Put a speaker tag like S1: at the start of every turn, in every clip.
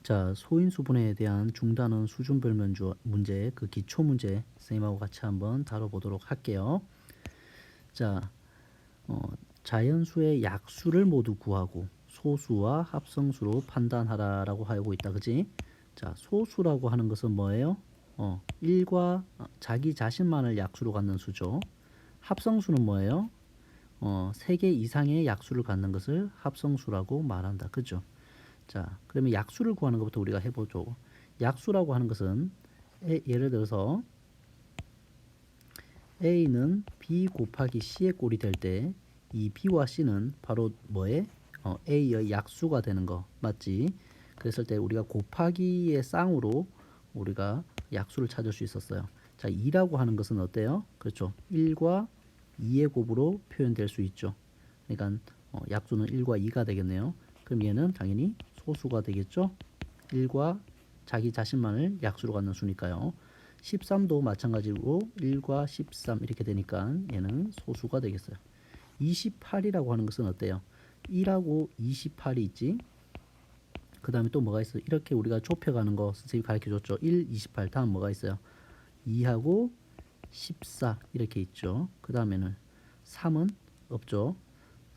S1: 자, 소인수분해에 대한 중단원 수준별 문제, 그 기초 문제 선생님하고 같이 한번 다뤄보도록 할게요. 자, 자연수의 약수를 모두 구하고 소수와 합성수로 판단하라라고 하고 있다, 그지? 자, 소수라고 하는 것은 뭐예요? 1과 자기 자신만을 약수로 갖는 수죠. 합성수는 뭐예요? 3개 이상의 약수를 갖는 것을 합성수라고 말한다, 그죠? 자, 그러면 약수를 구하는 것부터 우리가 해보죠. 약수라고 하는 것은 예를 들어서 A는 B 곱하기 C의 꼴이 될 때 이 B와 C는 바로 뭐에? A의 약수가 되는 거 맞지? 그랬을 때 우리가 곱하기의 쌍으로 우리가 약수를 찾을 수 있었어요. 자, 2라고 하는 것은 어때요? 그렇죠. 1과 2의 곱으로 표현될 수 있죠. 그러니까 약수는 1과 2가 되겠네요. 그럼 얘는 당연히 소수가 되겠죠. 1과 자기 자신만을 약수로 갖는 수니까요. 13도 마찬가지로 1과 13 이렇게 되니까 얘는 소수가 되겠어요. 28이라고 하는 것은 어때요? 1하고 28이 있지. 그 다음에 또 뭐가 있어요? 이렇게 우리가 좁혀가는 거 선생님이 가르쳐줬죠. 1, 28 다음 뭐가 있어요? 2하고 14 이렇게 있죠. 그 다음에는 3은 없죠.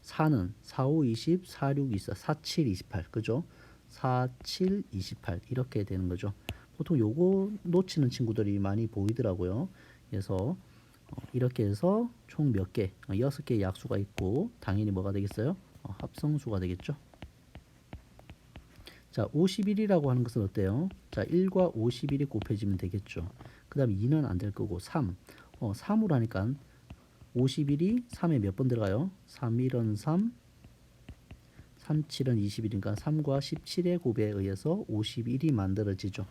S1: 4는 4, 5, 20, 4, 6, 24, 4, 7, 28 그죠? 4, 7, 28 이렇게 되는 거죠. 보통 요거 놓치는 친구들이 많이 보이더라고요. 그래서 이렇게 해서 총 몇 개? 6개의 약수가 있고 당연히 뭐가 되겠어요? 합성수가 되겠죠. 자, 51이라고 하는 것은 어때요? 자, 1과 51이 곱해지면 되겠죠. 그 다음에 2는 안 될 거고 3. 3으로 하니까 51이 3에 몇 번 들어가요? 3, 1은 3, 3, 7은 21이니까 3과 17의 곱에 의해서 51이 만들어지죠.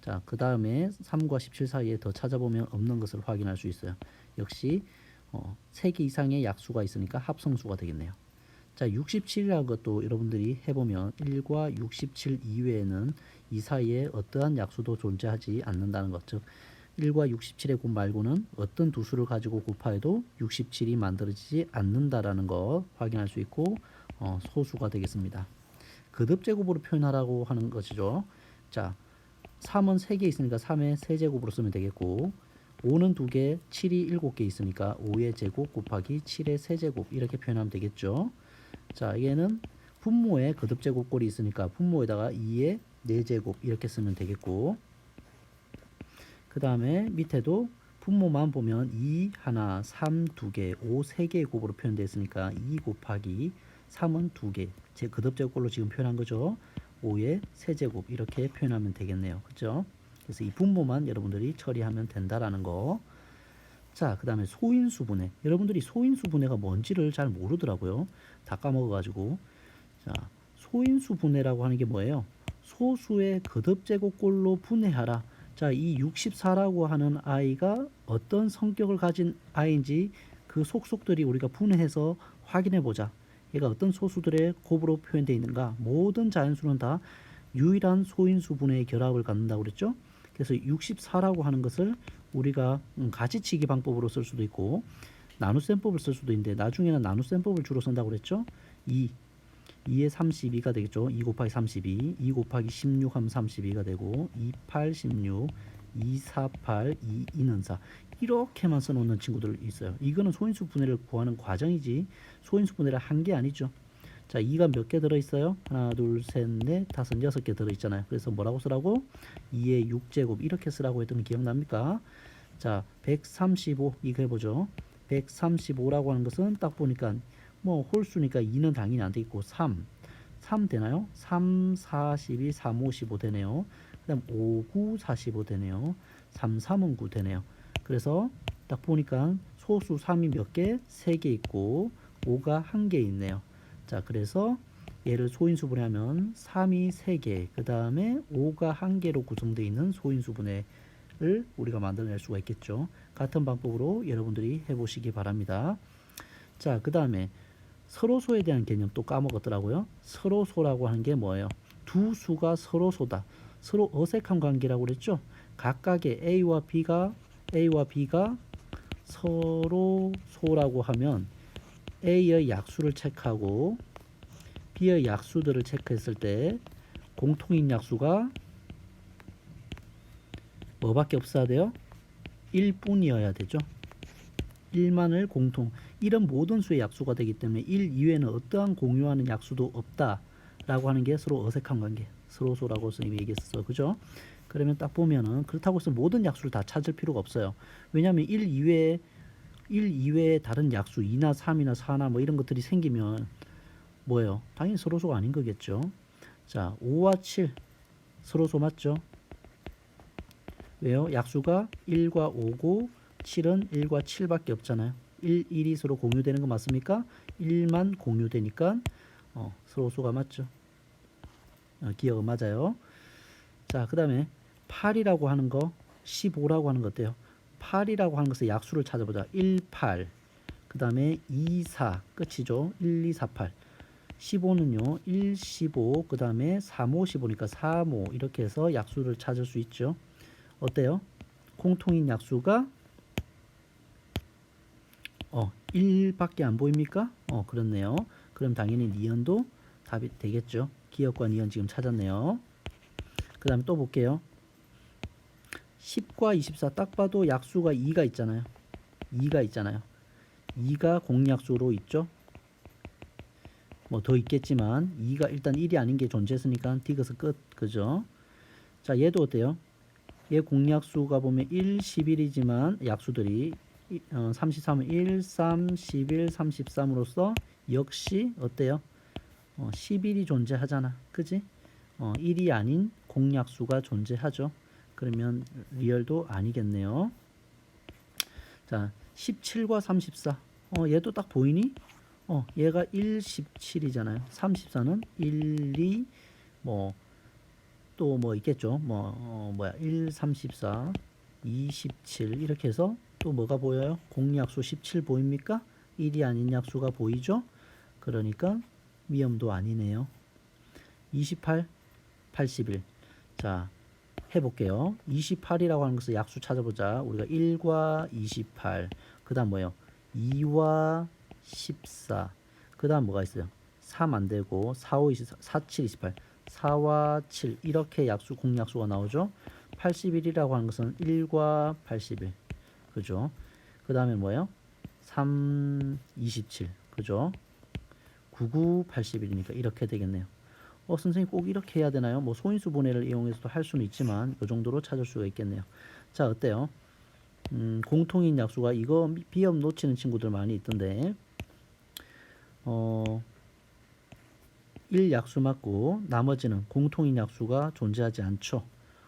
S1: 자, 그 다음에 3과 17 사이에 더 찾아보면 없는 것을 확인할 수 있어요. 역시 3개 이상의 약수가 있으니까 합성수가 되겠네요. 자, 67이라는 것도 여러분들이 해보면 1과 67 이외에는 이 사이에 어떠한 약수도 존재하지 않는다는 것. 즉 1과 67의 곱 말고는 어떤 두 수를 가지고 곱하여도 67이 만들어지지 않는다라는 거 확인할 수 있고 소수가 되겠습니다. 거듭제곱으로 표현하라고 하는 것이죠. 자, 3은 3개 있으니까 3의 세제곱으로 쓰면 되겠고 5는 2개, 7이 7개 있으니까 5의 제곱 곱하기 7의 세제곱 이렇게 표현하면 되겠죠. 자, 얘는 분모에 거듭제곱꼴이 있으니까 분모에다가 2의 4제곱 이렇게 쓰면 되겠고 그 다음에 밑에도 분모만 보면 2 하나, 3 2개, 5 3개의 곱으로 표현되어 있으니까 2 곱하기 3은 2개 제 거듭제곱꼴로 지금 표현한 거죠. 5의 세제곱 이렇게 표현하면 되겠네요. 그죠? 그래서 이 분모만 여러분들이 처리하면 된다라는 거. 자, 그 다음에 소인수분해. 여러분들이 소인수분해가 뭔지를 잘 모르더라고요. 다 까먹어가지고. 자, 소인수분해라고 하는 게 뭐예요? 소수의 거듭제곱꼴로 분해하라. 자, 이 64라고 하는 아이가 어떤 성격을 가진 아이인지 그 속속들이 우리가 분해해서 확인해 보자. 얘가 어떤 소수들의 곱으로 표현되어 있는가. 모든 자연수는 다 유일한 소인수 분해의 결합을 갖는다고 그랬죠. 그래서 64라고 하는 것을 우리가 가지치기 방법으로 쓸 수도 있고 나눗셈법을 쓸 수도 있는데 나중에는 나눗셈법을 주로 쓴다고 그랬죠. 2에 32가 되겠죠. 2 곱하기 32, 2 곱하기 16 하면 32가 되고 2, 8, 16, 2, 4, 8, 2, 2는 4 이렇게만 써놓는 친구들 있어요. 이거는 소인수 분해를 구하는 과정이지 소인수 분해를 한 게 아니죠. 자, 2가 몇 개 들어있어요? 하나, 둘, 셋, 넷, 다섯, 6개 들어있잖아요. 그래서 뭐라고 쓰라고? 2의 6제곱 이렇게 쓰라고 했던 거 기억납니까? 자, 135 이거 해보죠. 135라고 하는 것은 딱 보니까 뭐 홀수니까 2는 당연히 안 되겠고 3 되나요? 3, 42, 3, 5, 15 되네요. 그 다음 5, 9, 45 되네요. 3, 3은 9 되네요. 그래서 딱 보니까 소수 3이 몇 개? 3개 있고 5가 1개 있네요. 자, 그래서 얘를 소인수분해 하면 3이 3개, 그 다음에 5가 1개로 구성되어 있는 소인수분해를 우리가 만들어낼 수가 있겠죠. 같은 방법으로 여러분들이 해보시기 바랍니다. 자, 그 다음에 서로소에 대한 개념 또 까먹었더라고요. 서로소라고 하는 게 뭐예요? 두 수가 서로소다. 서로 어색한 관계라고 그랬죠. 각각의 A와 B가 서로소라고 하면 A의 약수를 체크하고 B의 약수들을 체크했을 때 공통인 약수가 뭐밖에 없어야 돼요? 1뿐이어야 되죠. 1만을 공통, 1은 모든 수의 약수가 되기 때문에 1 이외에는 어떠한 공유하는 약수도 없다 라고 하는 게 서로 어색한 관계, 서로소라고 선생님이 얘기했었어. 그죠? 그러면 딱 보면은 그렇다고 해서 모든 약수를 다 찾을 필요가 없어요. 왜냐하면 1 이외에 다른 약수 2나 3이나 4나 뭐 이런 것들이 생기면 뭐예요? 당연히 서로소가 아닌 거겠죠. 자, 5와 7 서로소 맞죠? 왜요? 약수가 1과 5고 7은 1과 7밖에 없잖아요. 1이 서로 공유되는 거 맞습니까? 1만 공유되니까 서로소가 맞죠. 기억은 맞아요. 자, 그 다음에 8이라고 하는 거, 15라고 하는 거 어때요? 8이라고 하는 것의 약수를 찾아보자. 1, 8. 그 다음에 2, 4. 끝이죠. 1, 2, 4, 8. 15는요. 1, 15. 그 다음에 3, 5, 15니까 3, 5. 이렇게 해서 약수를 찾을 수 있죠. 어때요? 공통인 약수가 1밖에 안 보입니까? 그렇네요. 그럼 당연히 니은도 답이 되겠죠. 기억과 니은 지금 찾았네요. 그 다음에 또 볼게요. 10과 24 딱 봐도 약수가 2가 있잖아요. 2가 있잖아요. 2가 공약수로 있죠. 뭐 더 있겠지만 2가 일단 1이 아닌 게 존재했으니까 디귿은 끝. 그죠? 자, 얘도 어때요? 얘 공약수가 보면 1, 11이지만 약수들이 33은 1, 3, 11, 33으로서 역시 어때요? 11이 존재하잖아. 그지? 1이 아닌 공약수가 존재하죠. 그러면 리얼도 아니겠네요. 자, 17과 34. 얘도 딱 보이니? 얘가 1, 17이잖아요. 34는 1, 2, 뭐, 또 뭐 있겠죠. 1, 34, 27 이렇게 해서 또 뭐가 보여요? 공약수 17 보입니까? 1이 아닌 약수가 보이죠? 그러니까 미음도 아니네요. 28, 81. 자, 해볼게요. 28이라고 하는 것을 약수 찾아보자. 우리가 1과 28. 그 다음 뭐예요? 2와 14. 그 다음 뭐가 있어요? 3 안되고 4, 5, 24, 4, 7, 28. 4와 7 이렇게 약수 공약수가 나오죠. 81이라고 하는 것은 1과 81. 그죠? 그 다음에 뭐예요? 3, 27. 그죠? 99, 81이니까 이렇게 되겠네요. 선생님 꼭 이렇게 해야 되나요? 뭐 소인수 분해를 이용해서도 할 수는 있지만 이 정도로 찾을 수가 있겠네요. 자, 어때요? 공통인 약수가 이거 비읍 놓치는 친구들 많이 있던데 1 약수 맞고 나머지는 공통인 약수가 존재하지 않죠.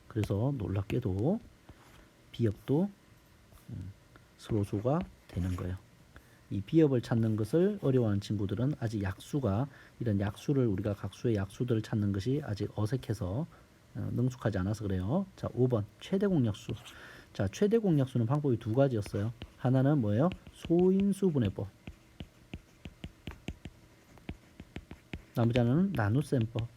S1: 그래서 놀랍게도 비읍도 서로소가 되는 거예요. 이 비읍을 찾는 것을 어려워하는 친구들은 아직 약수가 이런 약수를 우리가 각수의 약수들을 찾는 것이 아직 어색해서 능숙하지 않아서 그래요. 자, 5번 최대 공약수. 자, 최대 공약수는 방법이 두 가지였어요. 하나는 뭐예요? 소인수 분해법. 나머지 하나는 나눗셈법.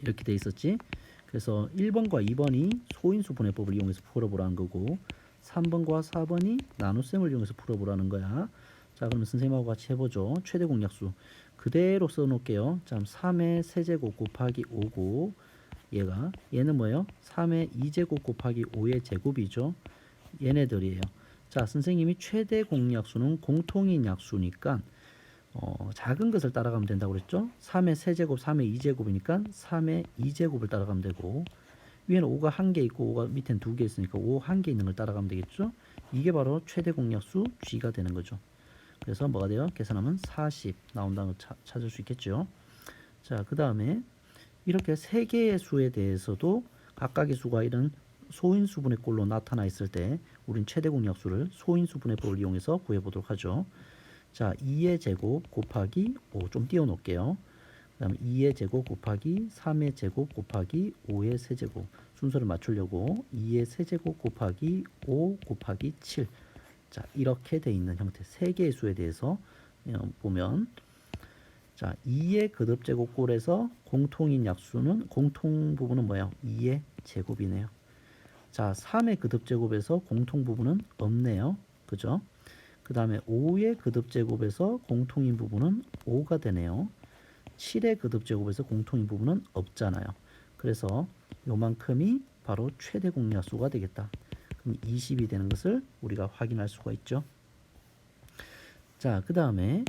S1: 이렇게 돼 있었지. 그래서 1번과 2번이 소인수 분해법을 이용해서 풀어보라는 거고 3번과 4번이 나눗셈을 이용해서 풀어보라는 거야. 자, 그러면 선생님하고 같이 해보죠. 최대 공약수 그대로 써놓을게요. 자, 3의 세제곱 곱하기 5고 얘는 뭐예요? 3의 2제곱 곱하기 5의 제곱이죠. 얘네들이에요. 자, 선생님이 최대 공약수는 공통인 약수니까 작은 것을 따라가면 된다고 그랬죠. 3의 세제곱, 3의 2제곱이니까 3의 2제곱을 따라가면 되고 위에는 5가 한 개 있고 5가 밑엔 두 개 있으니까 5 한 개 있는 걸 따라가면 되겠죠. 이게 바로 최대 공약수 G가 되는 거죠. 그래서 뭐가 돼요? 계산하면 40 나온다는 걸 찾을 수 있겠죠. 자, 그 다음에 이렇게 세 개의 수에 대해서도 각각의 수가 이런 소인수분의 꼴로 나타나 있을 때 우린 최대 공약수를 소인수분해법을 이용해서 구해보도록 하죠. 자, 2의 제곱 곱하기 5 좀 띄워놓을게요. 그 다음에 2의 제곱 곱하기 3의 제곱 곱하기 5의 세제곱 순서를 맞추려고 2의 세제곱 곱하기 5 곱하기 7 자, 이렇게 돼 있는 형태 세 개의 수에 대해서 보면 자, 2의 거듭제곱꼴에서 공통인 약수는 공통 부분은 뭐예요? 2의 제곱이네요. 자, 3의 거듭제곱에서 공통 부분은 없네요. 그죠? 그 다음에 5의 거듭제곱에서 공통인 부분은 5가 되네요. 7의 거듭제곱에서 공통인 부분은 없잖아요. 그래서 요만큼이 바로 최대 공약수가 되겠다. 그럼 20이 되는 것을 우리가 확인할 수가 있죠. 자, 그 다음에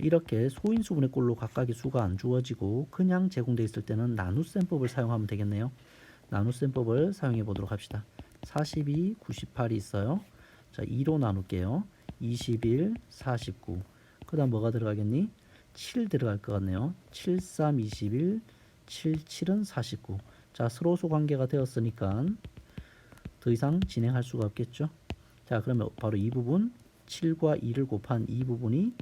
S1: 이렇게 소인수분의 꼴로 각각의 수가 안 주어지고 그냥 제공되어 있을 때는 나눗셈법을 사용하면 되겠네요. 나눗셈법을 사용해 보도록 합시다. 42, 98이 있어요. 자, 2로 나눌게요. 21, 49. 그 다음 뭐가 들어가겠니? 7 들어갈 것 같네요. 7, 3, 21, 7, 7은 49. 자, 서로수 관계가 되었으니까 더 이상 진행할 수가 없겠죠. 자, 그러면 바로 이 부분 7과 2를 곱한 이 부분이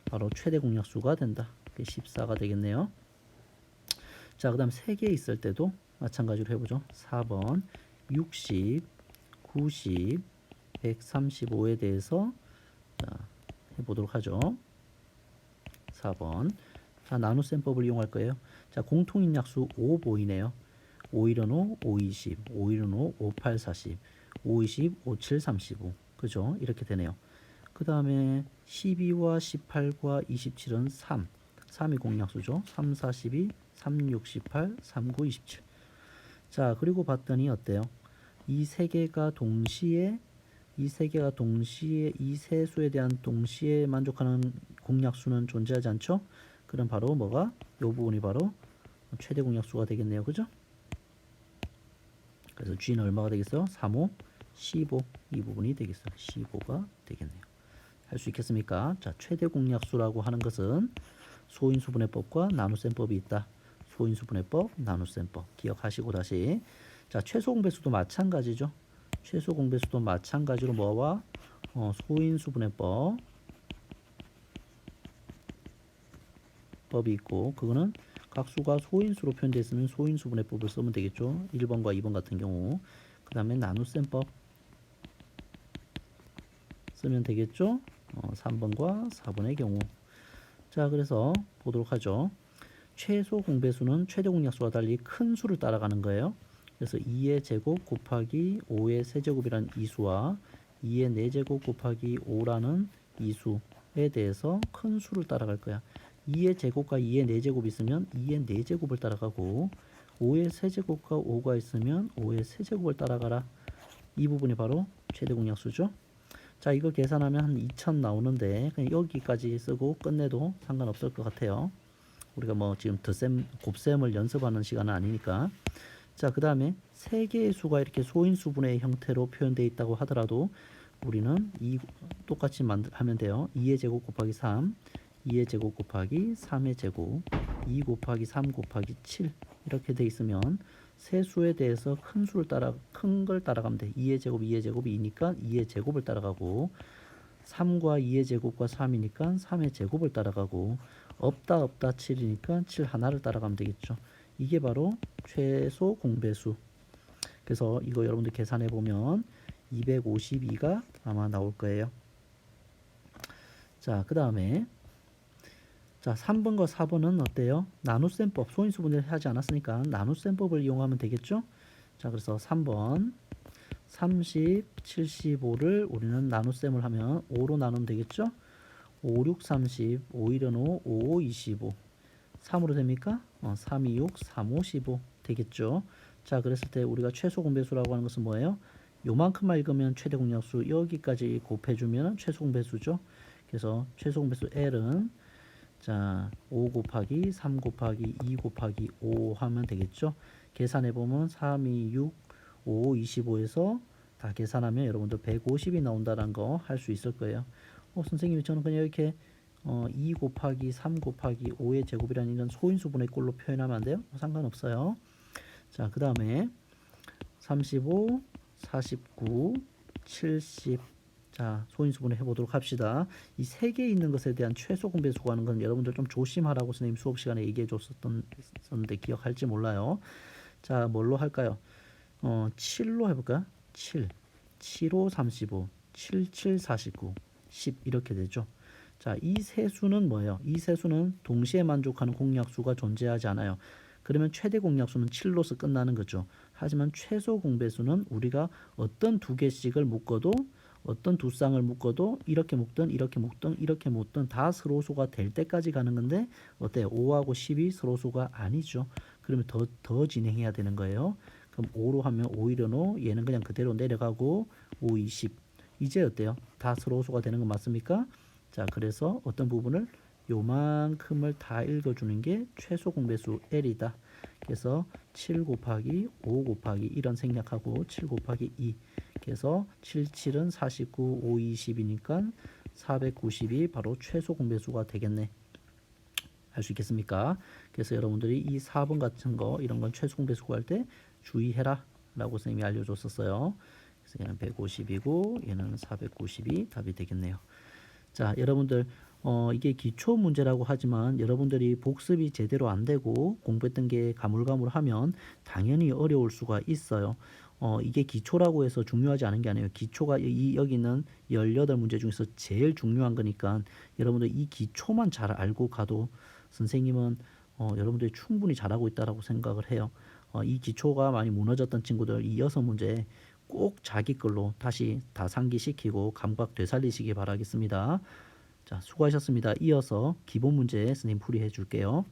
S1: 바로 최대 공약수가 된다. 14가 되겠네요. 자, 그 다음 3개 있을 때도 마찬가지로 해보죠. 4번 60, 90, 135에 대해서 자, 해보도록 하죠. 4번. 자, 나눗셈법을 이용할 거예요. 자, 공통인 약수 5 보이네요. 5, 1은 5, 5, 20, 5, 1은 5, 5, 8, 40, 5, 20, 5, 7, 35. 그죠? 이렇게 되네요. 그 다음에 12와 18과 27은 3. 3이 공약수죠. 3, 42, 3, 68, 3, 9, 27. 자, 그리고 봤더니 어때요? 이 세 개가 동시에 이 세 수에 대한 동시에 만족하는 공약수는 존재하지 않죠? 그럼 바로 뭐가? 이 부분이 바로 최대 공약수가 되겠네요. 그죠? 그래서 G는 얼마가 되겠어요? 3, 5, 15. 이 부분이 되겠어요. 15가 되겠네요. 할 수 있겠습니까? 자, 최대 공약수라고 하는 것은 소인수분해법과 나눗셈법이 있다. 소인수분해법, 나눗셈법. 기억하시고 다시. 자, 최소공배수도 마찬가지죠. 최소공배수도 마찬가지로 뭐와 소인수분해법 법이 있고 그거는 각 수가 소인수로 표현되어 있으면 소인수분해법을 쓰면 되겠죠. 1번과 2번 같은 경우. 그 다음에 나눗셈법 쓰면 되겠죠. 3번과 4번의 경우. 자, 그래서 보도록 하죠. 최소 공배수는 최대 공약수와 달리 큰 수를 따라가는 거예요. 그래서 2의 제곱 곱하기 5의 세제곱이라는 이수와 2의 4제곱 곱하기 5라는 이수에 대해서 큰 수를 따라갈 거야. 2의 제곱과 2의 4제곱이 있으면 2의 4제곱을 따라가고 5의 세제곱과 5가 있으면 5의 세제곱을 따라가라. 이 부분이 바로 최대 공약수죠. 자, 이거 계산하면 한 2000 나오는데 그냥 여기까지 쓰고 끝내도 상관없을 것 같아요. 우리가 뭐 지금 곱셈을 연습하는 시간은 아니니까. 자, 그 다음에 세 개의 수가 이렇게 소인수분의 형태로 표현되어 있다고 하더라도 우리는 똑같이 하면 돼요. 2의 제곱 곱하기 3, 2의 제곱 곱하기 3의 제곱, 2 곱하기 3 곱하기 7 이렇게 돼 있으면 세 수에 대해서 큰 걸 따라가면 돼. 2의 제곱, 2의 제곱이 2니까 2의 제곱을 따라가고 3과 2의 제곱과 3이니까 3의 제곱을 따라가고 없다 7이니까 7 하나를 따라가면 되겠죠. 이게 바로 최소 공배수. 그래서 이거 여러분들 계산해 보면 252가 아마 나올 거예요. 자, 그 다음에 자, 3번과 4번은 어때요? 나눗셈법, 소인수분해를 하지 않았으니까 나눗셈법을 이용하면 되겠죠? 자, 그래서 3번 30, 75를 우리는 나눗셈을 하면 5로 나누면 되겠죠? 5, 6, 30, 5, 1은 5, 5, 5, 25. 3으로 됩니까? 3, 2, 6, 3, 5, 15 되겠죠? 자, 그랬을 때 우리가 최소 공배수라고 하는 것은 뭐예요? 요만큼만 읽으면 최대 공약수, 여기까지 곱해주면 최소 공배수죠. 그래서 최소 공배수 L은 자, 5 곱하기 3 곱하기 2 곱하기 5 하면 되겠죠. 계산해 보면 3, 2, 6, 5, 25에서 다 계산하면 여러분들 150이 나온다는 거 할 수 있을 거예요. 선생님이 저는 그냥 이렇게 2 곱하기 3 곱하기 5의 제곱이라는 이런 소인수분의 꼴로 표현하면 안 돼요? 상관없어요. 자, 그 다음에 35, 49, 70. 자, 소인수분해 해보도록 합시다. 이 세 개 있는 것에 대한 최소 공배수 구하는 건 여러분들 좀 조심하라고 선생님 수업 시간에 얘기해 줬었는데 기억할지 몰라요. 자, 뭘로 할까요? 7로 해볼까요? 7, 7, 5, 35, 7, 7, 49, 10 이렇게 되죠. 자, 이 세 수는 뭐예요? 이 세 수는 동시에 만족하는 공약수가 존재하지 않아요. 그러면 최대 공약수는 7로서 끝나는 거죠. 하지만 최소 공배수는 우리가 어떤 두 개씩을 묶어도 어떤 두 쌍을 묶어도 이렇게 묶든 이렇게 묶든 이렇게 묶든 다 서로수가 될 때까지 가는 건데 어때요? 5하고 10이 서로수가 아니죠. 그러면 더 진행해야 되는 거예요. 그럼 5로 하면 5 1은 5, 얘는 그냥 그대로 내려가고 5, 20. 이제 어때요? 다 서로수가 되는 거 맞습니까? 자, 그래서 어떤 부분을 요만큼을 다 읽어주는 게 최소 공배수 L이다. 그래서 7 곱하기 5 곱하기 이런 생략하고 7 곱하기 2. 그래서 7, 7은 49, 5, 20이니까 490이 바로 최소 공배수가 되겠네. 할 수 있겠습니까? 그래서 여러분들이 이 4번 같은 거 이런 건 최소 공배수 구할 때 주의해라 라고 선생님이 알려줬었어요. 그래서 얘는 150이고 얘는 490이 답이 되겠네요. 자, 여러분들 이게 기초 문제라고 하지만 여러분들이 복습이 제대로 안 되고 공부했던 게 가물가물하면 당연히 어려울 수가 있어요. 이게 기초라고 해서 중요하지 않은 게 아니에요. 기초가 여기 있는 18문제 중에서 제일 중요한 거니까 여러분들 이 기초만 잘 알고 가도 선생님은 여러분들이 충분히 잘하고 있다라고 생각을 해요. 이 기초가 많이 무너졌던 친구들 이 6문제 꼭 자기 걸로 다시 다 상기시키고 감각 되살리시기 바라겠습니다. 자, 수고하셨습니다. 이어서 기본 문제 선생님 풀이해 줄게요.